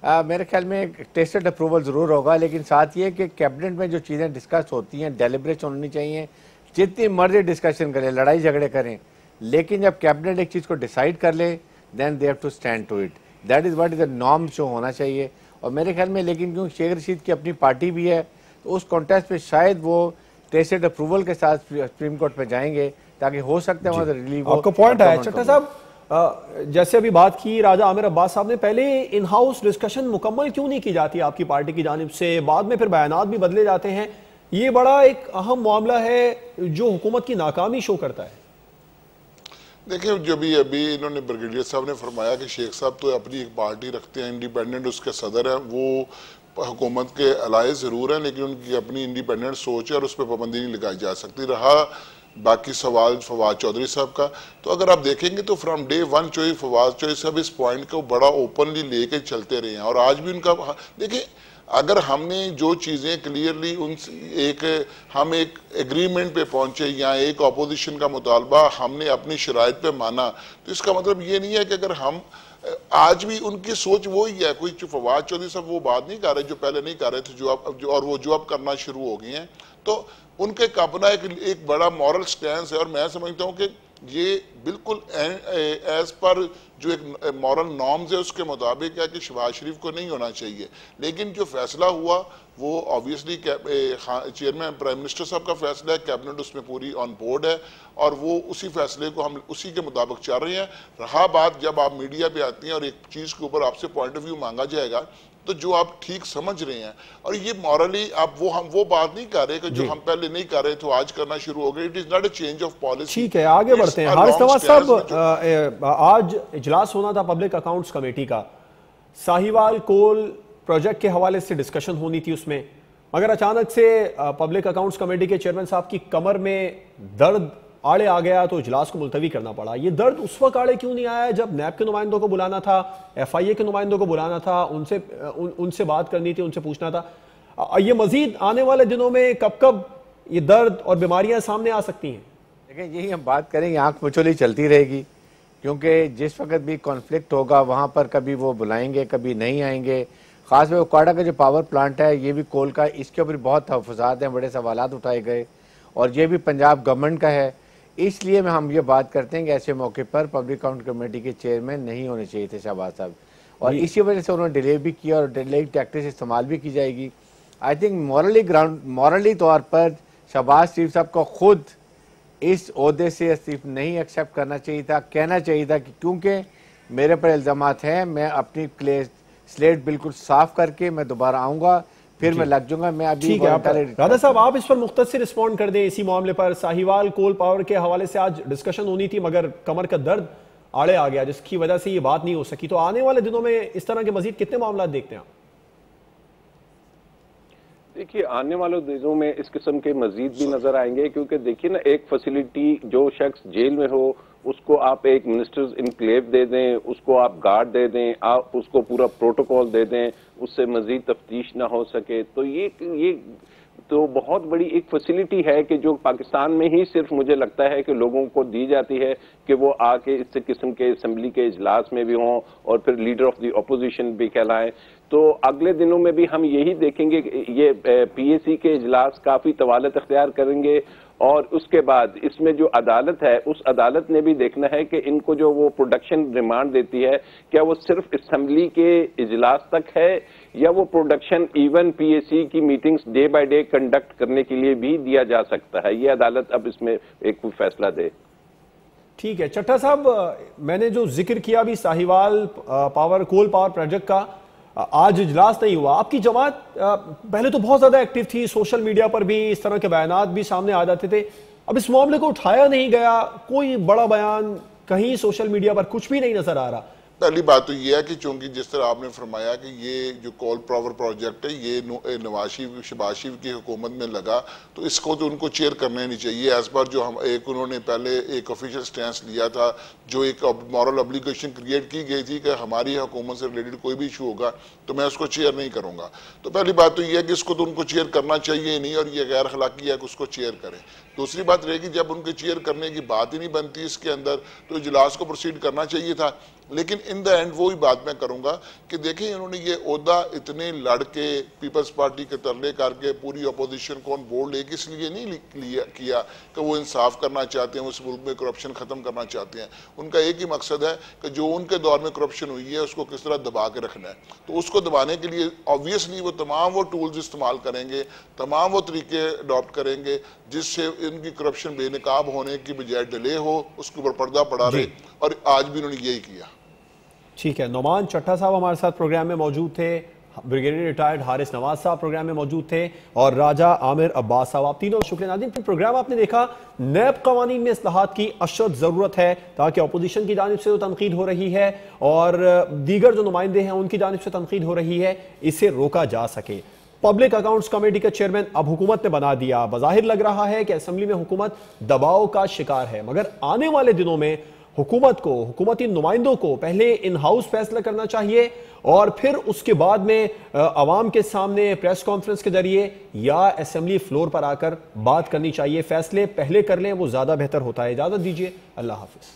मेरे ख्याल में टेस्टेड अप्रूवल जरूर होगा, लेकिन साथ ये कि कैबिनेट में जो चीजें डिस्कस होती हैं डेलिब्रेशन होनी चाहिए। जितनी मर्जी डिस्कशन करें, लड़ाई झगड़े करें, लेकिन जब कैबिनेट एक चीज को डिसाइड कर ले then they have to stand to it. That is what is the norm जो होना चाहिए। और मेरे ख्याल में लेकिन क्योंकि शेख रशीद की अपनी पार्टी भी है, तो उस कॉन्टेस्ट में शायद वो टेस्टेड अप्रूवल के साथ सुप्रीम कोर्ट में जाएंगे, ताकि हो सकता है वहां से रिलीव हो। आपका पॉइंट है चट्टा साहब, जैसे अभी बात की राजा आमिर अब्बास साहब ने, पहले इन हाउस डिस्कशन मुकम्मल क्यों नहीं की जाती आपकी पार्टी की जानिब से? बाद में फिर बयानात भी बदले जाते हैं। ये बड़ा एक अहम मामला है जो हुकूमत की नाकामी शो करता है। देखिए, जो भी अभी इन्होंने ब्रिगेडियर साहब ने फरमाया कि शेख साहब तो अपनी एक पार्टी रखते हैं, इंडिपेंडेंट उसके सदर हैं, वो हुकूमत के अलाए ज़रूर हैं, लेकिन उनकी अपनी इंडिपेंडेंट सोच है और उस पर पाबंदी नहीं लगाई जा सकती। रहा बाकी सवाल फवाद चौधरी साहब का, तो अगर आप देखेंगे तो from day one Fawad Chaudhry sahab इस पॉइंट को बड़ा ओपनली लेके चलते रहे हैं। और आज भी उनका, देखिए, अगर हमने जो चीज़ें क्लियरली हम एक एग्रीमेंट पे पहुंचे या एक अपोजिशन का मुतालबा हमने अपनी शराइत पे माना, तो इसका मतलब ये नहीं है कि अगर हम आज भी उनकी सोच वही है। कोई फवाद चौधरी साहब वो बात नहीं कर रहे जो पहले नहीं कर रहे थे, जो अब करना शुरू हो गए हैं। तो उनके अपना एक बड़ा मॉरल स्टैंस है, और मैं समझता हूँ कि ये बिल्कुल एज पर जो एक मॉरल नॉर्म्स है उसके मुताबिक है कि शहबाज शरीफ को नहीं होना चाहिए। लेकिन जो फैसला हुआ वो ऑब्वियसली चेयरमैन प्राइम मिनिस्टर साहब का फैसला है, कैबिनेट उसमें पूरी ऑन बोर्ड है, और वो उसी फैसले को हम उसी के मुताबिक चल रहे हैं। रहा बात जब आप मीडिया पे आती हैं और एक चीज़ के ऊपर आपसे पॉइंट ऑफ व्यू मांगा जाएगा, तो जो आप ठीक समझ रहे हैं, और ये मॉरली आप हम वो बात नहीं कर रहे कि जो हम पहले नहीं कर रहे तो आज करना शुरू हो गए। It is not a change of policy. ठीक है, आगे बढ़ते हैं। हारिस नवाज साहब, आज इजलास होना था पब्लिक अकाउंट्स कमेटी का, साहिवाल कोल प्रोजेक्ट के हवाले से डिस्कशन होनी थी उसमें, मगर अचानक से पब्लिक अकाउंट्स कमेटी के चेयरमैन साहब की कमर में दर्द आड़े आ गया तो इजलास को मुलतवी करना पड़ा। ये दर्द उस वक्त आड़े क्यों नहीं आया जब नैब के नुमाइंदों को बुलाना था, FIA के नुमाइंदों को बुलाना था, उनसे बात करनी थी, उनसे पूछना था? ये मजीद आने वाले दिनों में कब ये दर्द और बीमारियां सामने आ सकती हैं? देखिए, यही हम बात करेंगे, आंख मचोली चलती रहेगी, क्योंकि जिस वक्त भी कॉन्फ्लिक्ट होगा वहां पर कभी वो बुलाएंगे, कभी नहीं आएंगे। खासकर ओकाड़ा का जो पावर प्लांट है, ये भी कोल का, इसके ऊपर बहुत तहफ़्फ़ुज़ात हैं, बड़े सवालात उठाए गए, और ये भी पंजाब गवर्नमेंट का है। इसलिए हम ये बात करते हैं कि ऐसे मौके पर पब्लिक अकाउंट कमेटी के चेयरमैन नहीं होने चाहिए थे शहबाज साहब, और इसी वजह से उन्होंने डिले भी किया और डिले टैक्टिक्स इस्तेमाल भी की जाएगी। आई थिंक मॉरली तौर पर शहबाज शरीफ साहब को खुद इस ओहदे से इस्तीफ नहीं एक्सेप्ट करना चाहिए था, कहना चाहिए था कि क्योंकि मेरे पर इल्ज़ामात हैं, मैं अपनी स्लेट बिल्कुल साफ करके मैं दोबारा आऊँगा, फिर मैं लग जाऊंगा। मैं अभी राधा साहब, आप इस पर मुख्तसर रिस्पॉन्ड कर दें। इसी मामले पर साहिवाल कोल पावर के हवाले से आज डिस्कशन होनी थी, मगर कमर का दर्द आड़े आ गया, जिसकी वजह से ये बात नहीं हो सकी। तो आने वाले दिनों में इस तरह के मजीद कितने मामला देखते हैं आप? देखिए, आने वाले दिनों में इस किस्म के मजीद भी नजर आएंगे, क्योंकि देखिए ना, एक फैसिलिटी, जो शख्स जेल में हो उसको आप एक मिनिस्टर्स इनक्लेव दे दें, उसको आप गार्ड दे दें, आप उसको पूरा प्रोटोकॉल दे दें, उससे मजीद तफ्तीश ना हो सके, तो ये तो बहुत बड़ी एक फैसिलिटी है कि जो पाकिस्तान में ही सिर्फ मुझे लगता है कि लोगों को दी जाती है कि वो आके इस किस्म के असेंबली के इजलास में भी हों और फिर लीडर ऑफ द अपोजिशन भी कहलाएं। तो अगले दिनों में भी हम यही देखेंगे कि ये PAC के इजलास काफी तवालत अख्तियार करेंगे, और उसके बाद इसमें जो अदालत है, उस अदालत ने भी देखना है कि इनको जो वो प्रोडक्शन रिमांड देती है, क्या वो सिर्फ असेंबली के इजलास तक है, या वो प्रोडक्शन इवन PAC की meetings day by day conduct करने के लिए भी दिया जा सकता है। ये अदालत अब इसमें एक फैसला दे। ठीक है चट्टा साहब, मैंने जो जिक्र किया अभी साहिवाल कोल पावर प्रोजेक्ट का, आज इजलास नहीं हुआ। आपकी जमात पहले तो बहुत ज्यादा एक्टिव थी, सोशल मीडिया पर भी इस तरह के बयानात भी सामने आ जाते थे, अब इस मामले को उठाया नहीं गया, कोई बड़ा बयान कहीं सोशल मीडिया पर कुछ भी नहीं नजर आ रहा। पहली बात तो ये है कि चूंकि जिस तरह आपने फरमाया कि ये जो कॉल पावर प्रोजेक्ट है ये नवाज शरीफ शहबाज शरीफ की हुकूमत में लगा, तो इसको तो उनको चेयर करना नहीं चाहिए। एज पर जो हम एक उन्होंने पहले एक ऑफिशियल स्टैंस लिया था, जो एक मॉरल ऑब्लिगेशन क्रिएट की गई थी कि हमारी हुकूमत से रिलेटेड कोई भी इशू होगा तो मैं उसको चेयर नहीं करूँगा। तो पहली बात तो ये है कि इसको तो उनको चेयर करना चाहिए नहीं, और ये गैर अखलाकी है कि उसको चेयर करें। दूसरी बात रहेगी, जब उनके चेयर करने की बात ही नहीं बनती इसके अंदर, तो इजलास को प्रोसीड करना चाहिए था। लेकिन इन द एंड वही बात मैं करूंगा कि देखें, इन्होंने ये ओहदा इतने लड़के पीपल्स पार्टी के तरले करके पूरी अपोजिशन को ऑन बोर्ड लेके इसलिए नहीं किया कि वो इंसाफ करना चाहते हैं, उस मुल्क में करप्शन खत्म करना चाहते हैं। उनका एक ही मकसद है कि जो उनके दौर में करप्शन हुई है उसको किस तरह दबा के रखना है। तो उसको दबाने के लिए ऑब्वियसली वो तमाम वो टूल्स इस्तेमाल करेंगे, तमाम वो तरीके अडॉप्ट करेंगे जिससे इनकी करप्शन बेनकाब होने की बजाय डिले हो, उसके ऊपर पर्दा पड़ा रहे, और आज भी उन्होंने यही किया। ठीक है, नोमान चट्टा साहब हमारे साथ प्रोग्राम में मौजूद थे, ब्रिगेडियर रिटायर्ड हारिस नवाज साहब प्रोग्राम में मौजूद थे, और राजा आमिर अब्बास साहब, आप तीनों शुक्रिया। नाज़रीन, प्रोग्राम आपने देखा, नैब कवानीन में इस्लाहात की अशद ज़रूरत है ताकि अपोजिशन की जानिब से तो तनकीद हो रही है और दीगर जो नुमाइंदे हैं उनकी जानिब से तनकीद हो रही है, इसे रोका जा सके। पब्लिक अकाउंट्स कमेटी का चेयरमैन अब हुकूमत ने बना दिया। बज़ाहिर लग रहा है कि असेंबली में हुकूमत दबाव का शिकार है, मगर आने वाले दिनों में हुकूमत को, हुकूमती नुमाइंदों को पहले इन हाउस फैसला करना चाहिए और फिर उसके बाद में अवाम के सामने प्रेस कॉन्फ्रेंस के जरिए या असेंबली फ्लोर पर आकर बात करनी चाहिए। फैसले पहले कर लें, वो ज्यादा बेहतर होता है। इजाजत दीजिए, अल्लाह हाफिज।